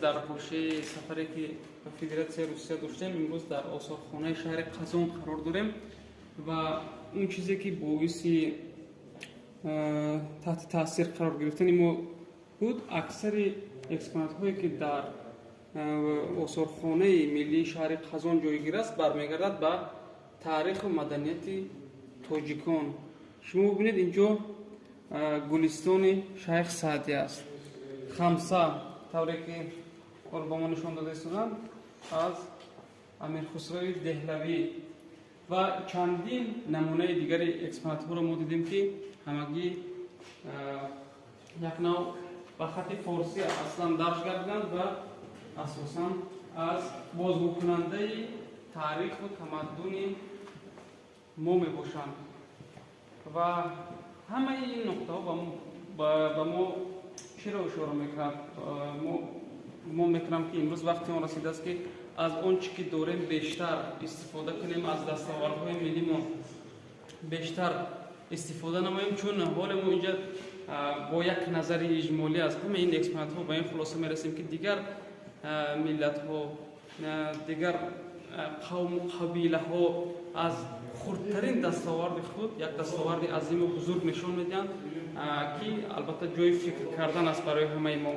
дар боши сафаре ки ба Федератсияи Русия доштем, имрӯз дар осорхонаи шаҳри Қазон қарор дорем ва он чизе ки боиси таҳти таъсир қарор гирифтани мо буд, аксари экспонатҳое ки дар осорхонаи миллии шаҳри Қазон ҷойгир аст, бармегардад ба таъриху маданияти тоҷикон. Шумо бибинед инҷо гулистони Шайх Саади аст. Хамса тавре ки ба мо нишон дода истоданд аз Амирхусрови Деҳлавӣ ва чандин намунаи дигари экспонатҳоро мо дидем ки ҳамагӣ як нав ба хати форсӣ аслан дарж гардиданд ва асосан аз бозгӯкунандаи таъриху тамаддуни мо мебошанд. ва ҳамаи ин нуқтаҳо ба мо чиро ишора мекунад? мо мекунам ки имрӯз вақти он расидааст ки аз он чӣ ки дорем бештар истифода кунем, аз дастовардҳои миллимон бештар истифода намоем, чун ҳоле мо инҷа бо як назари иҷмолӣ аз ҳамаи ин экспонатҳо ба ин хулоса мерасем ки дигар миллатҳо, дигар қавму қабилаҳо аз хурдтарин дастоварди худ як дастоварди азиму бузург нишон медиҳанд ки албатта ҷои фикр кардан аст барои ҳамаи мо.